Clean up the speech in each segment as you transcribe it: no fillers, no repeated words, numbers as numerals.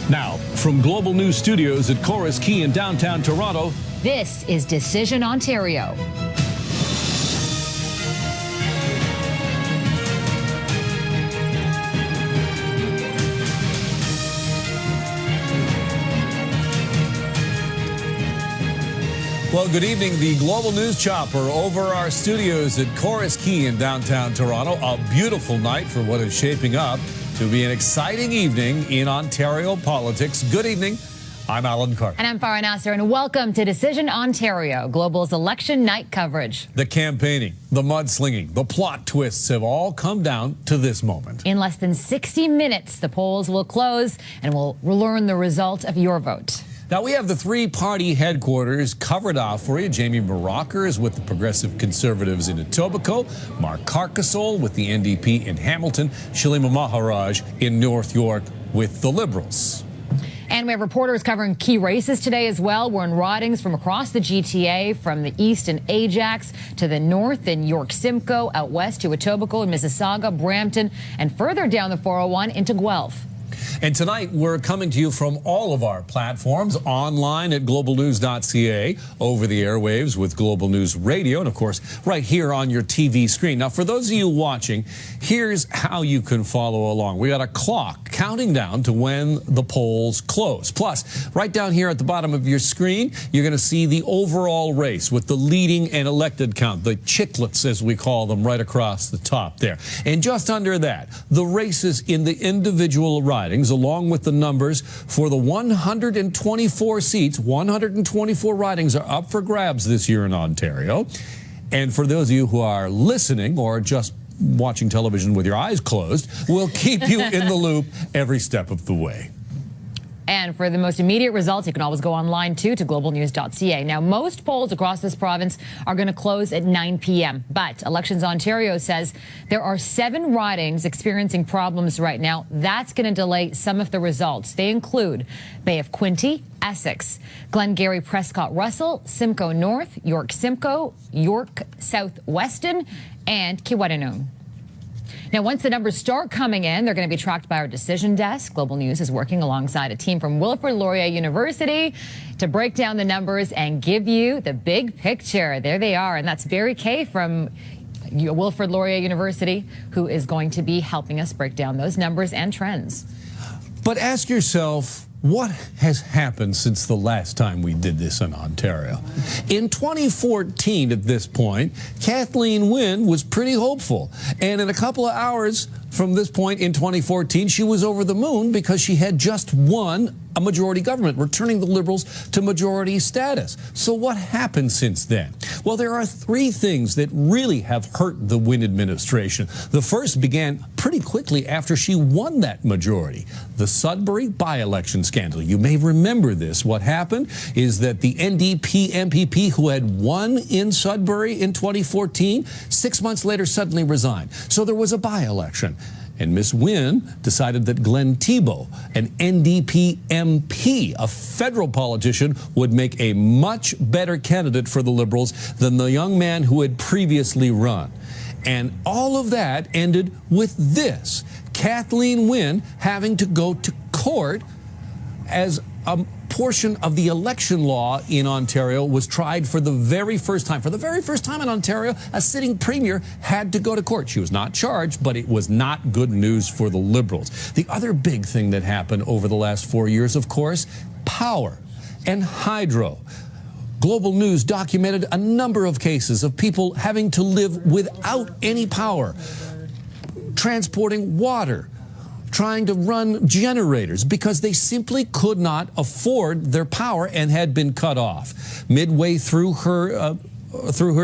Now, from Global News Studios at Corus Quay in downtown Toronto, this is Decision Ontario. well, good evening. The Global News Chopper over our studios at Corus Quay in downtown Toronto. A beautiful night for what is shaping up to be an exciting evening in Ontario politics. Good evening. I'm Alan Carter. And I'm Farah Nasser, and welcome to Decision Ontario, Global's election night coverage. The campaigning, the mudslinging, the plot twists have all come down to this moment. In less than 60 minutes, the polls will close, and we'll learn the result of your vote. Now, we have the three-party headquarters covered off for you. Jamie Marocker is with the Progressive Conservatives in Etobicoke, Mark Carcassole with the NDP in Hamilton, Shalima Maharaj in North York with the Liberals. And we have reporters covering key races today as well. We're in ridings from across the GTA, from the east in Ajax to the north in York Simcoe, out west to Etobicoke and Mississauga, Brampton, and further down the 401 into Guelph. And tonight, we're coming to you from all of our platforms, online at globalnews.ca, over the airwaves with Global News Radio, and of course, right here on your TV screen. Now, for those of you watching, here's how you can follow along. We got a clock counting down to when the polls close. Plus, right down here at the bottom of your screen, you're going to see the overall race with the leading and elected count, the chiclets, as we call them, right across the top there. And just under that, the races in the individual ridings, along with the numbers for the 124 seats. 124 ridings are up for grabs this year in Ontario. And for those of you who are listening or just watching television with your eyes closed, we'll keep you in the loop every step of the way. And for the most immediate results, you can always go online, too, to globalnews.ca. Now, most polls across this province are going to close at 9 p.m. But Elections Ontario says there are 7 ridings experiencing problems right now. That's going to delay some of the results. They include Bay of Quinte, Essex, Glengarry, Prescott, Russell, Simcoe North, York Simcoe, York South Weston, and Kiiwetinoong. Now, once the numbers start coming in, they're going to be tracked by our decision desk. Global News is working alongside a team from Wilfrid Laurier University to break down the numbers and give you the big picture. There they are. And that's Barry Kay from Wilfrid Laurier University, who is going to be helping us break down those numbers and trends. But ask yourself, what has happened since the last time we did this in Ontario? In 2014, at this point, Kathleen Wynne was pretty hopeful. And in a couple of hours from this point in 2014, she was over the moon because she had just won a majority government, returning the Liberals to majority status. So what happened since then? Well, there are 3 things that really have hurt the Wynne administration. The first began pretty quickly after she won that majority. The Sudbury by-election scandal. You may remember this. What happened is that the NDP MPP who had won in Sudbury in 2014, 6 months later suddenly resigned. So there was a by-election. And Ms. Wynne decided that Glenn Thibeault, an NDP MP, a federal politician, would make a much better candidate for the Liberals than the young man who had previously run. And all of that ended with this: Kathleen Wynne having to go to court as a portion of the election law in Ontario was tried for the very first time. For the very first time in Ontario, a sitting premier had to go to court. She was not charged, but it was not good news for the Liberals. The other big thing that happened over the last 4 years, of course, power and hydro. Global News documented a number of cases of people having to live without any power, transporting water, trying to run generators because they simply could not afford their power and had been cut off. Midway through her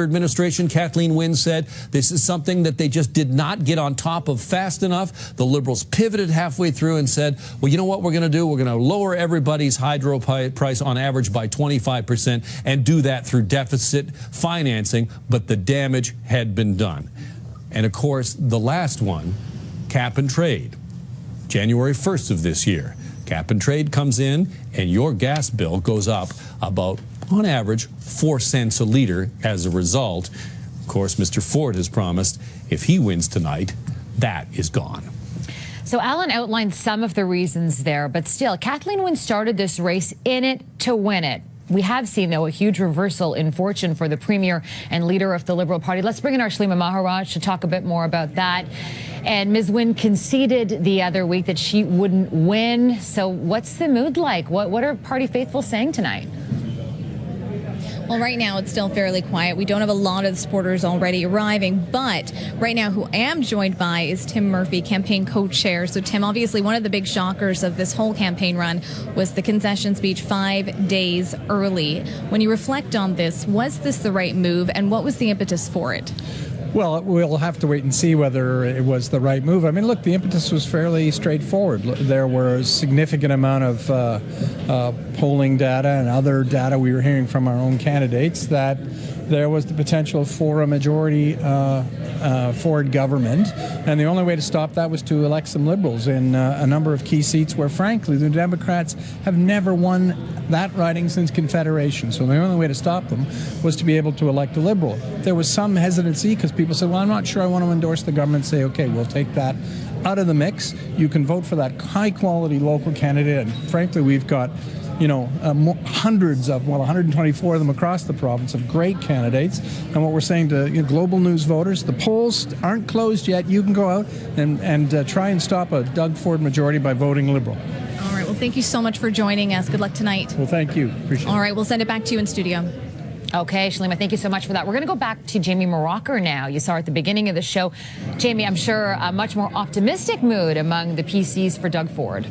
administration, Kathleen Wynne said this is something that they just did not get on top of fast enough. The Liberals pivoted halfway through and said, well, you know what we're going to do? We're going to lower everybody's hydro price on average by 25% and do that through deficit financing, but the damage had been done. And of course, the last one, cap and trade. January 1st of this year, cap and trade comes in and your gas bill goes up about, on average, 4 cents a liter as a result. Of course, Mr. Ford has promised if he wins tonight, that is gone. So Alan outlined some of the reasons there, but still, Kathleen Wynne started this race in it to win it. We have seen, though, a huge reversal in fortune for the Premier and leader of the Liberal Party. Let's bring in our Shalima Maharaj to talk a bit more about that. And Ms. Wynne conceded the other week that she wouldn't win. So what's the mood like? What are party faithful saying tonight? Well, right now it's still fairly quiet. We don't have a lot of the supporters already arriving, but right now who I am joined by is Tim Murphy, campaign co-chair. So Tim, obviously one of the big shockers of this whole campaign run was the concession speech 5 days early. When you reflect on this, was this the right move, and what was the impetus for it? Well, we'll have to wait and see whether it was the right move. I mean, look, the impetus was fairly straightforward. There were a significant amount of polling data and other data we were hearing from our own candidates that there was the potential for a majority Ford government, and the only way to stop that was to elect some Liberals in a number of key seats where, frankly, the Democrats have never won that riding since Confederation. So the only way to stop them was to be able to elect a Liberal. There was some hesitancy because people said, well, I'm not sure I want to endorse the government. Say, okay, we'll take that out of the mix. You can vote for that high-quality local candidate, and frankly, we've got hundreds of, 124 of them across the province of great candidates. And what we're saying to Global News voters, the polls aren't closed yet. You can go out and try and stop a Doug Ford majority by voting Liberal. All right, well, thank you so much for joining us. Good luck tonight. Well, thank you. Appreciate it. All right, we'll send it back to you in studio. Okay, Shalima, thank you so much for that. We're going to go back to Jamie Mauracher now. You saw her at the beginning of the show. Jamie, I'm sure a much more optimistic mood among the PCs for Doug Ford.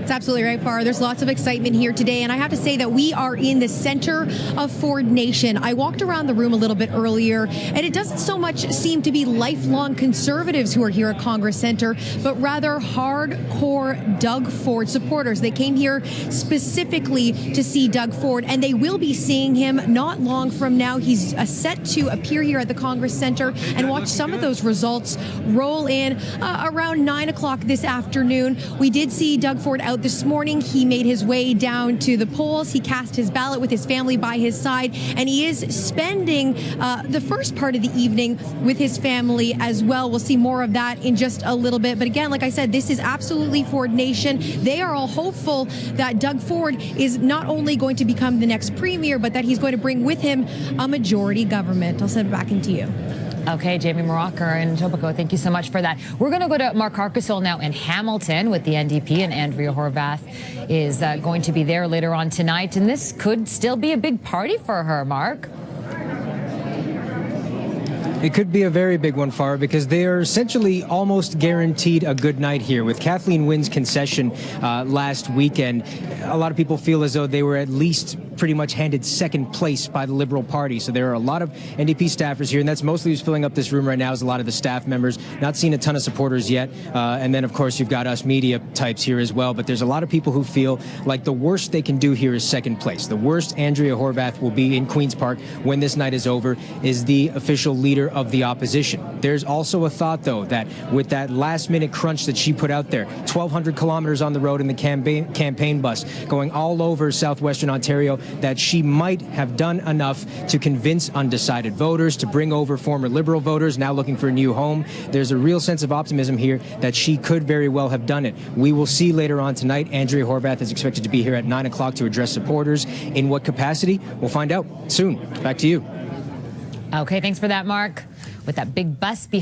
That's absolutely right, Farah. There's lots of excitement here today, and I have to say that we are in the center of Ford Nation. I walked around the room a little bit earlier, and it doesn't so much seem to be lifelong conservatives who are here at Congress Center, but rather hardcore Doug Ford supporters. They came here specifically to see Doug Ford, and they will be seeing him not long from now. He's set to appear here at the Congress Center and watch some of those results roll in around 9 o'clock this afternoon. We did see Doug Ford out this morning. He made his way down to the polls. He cast his ballot with his family by his side, and he is spending the first part of the evening with his family as well. We'll see more of that in just a little bit. But again, like I said, this is absolutely Ford Nation. They are all hopeful that Doug Ford is not only going to become the next premier, but that he's going to bring with him a majority government. I'll send it back into you. Okay, Jamie Mauracher and Etobicoke, thank you so much for that. We're going to go to Mark Harkisol now in Hamilton with the NDP, and Andrea Horwath is going to be there later on tonight. And this could still be a big party for her, Mark. It could be a very big one, Farah, because they are essentially almost guaranteed a good night here. With Kathleen Wynne's concession last weekend, a lot of people feel as though they were at least pretty much handed second place by the Liberal Party. So there are a lot of NDP staffers here, and that's mostly who's filling up this room right now is a lot of the staff members. Not seeing a ton of supporters yet. And then, of course, you've got us media types here as well. But there's a lot of people who feel like the worst they can do here is second place. The worst Andrea Horwath will be in Queen's Park when this night is over is the official leader of the opposition. There's also a thought, though, that with that last-minute crunch that she put out there, 1,200 kilometers on the road in the campaign bus, going all over southwestern Ontario, that she might have done enough to convince undecided voters, to bring over former Liberal voters now looking for a new home. There's a real sense of optimism here that she could very well have done it. We will see later on tonight. Andrea Horwath is expected to be here at 9 o'clock to address supporters. In what capacity? We'll find out soon. Back to you. Okay, thanks for that, Mark. With that big bus behind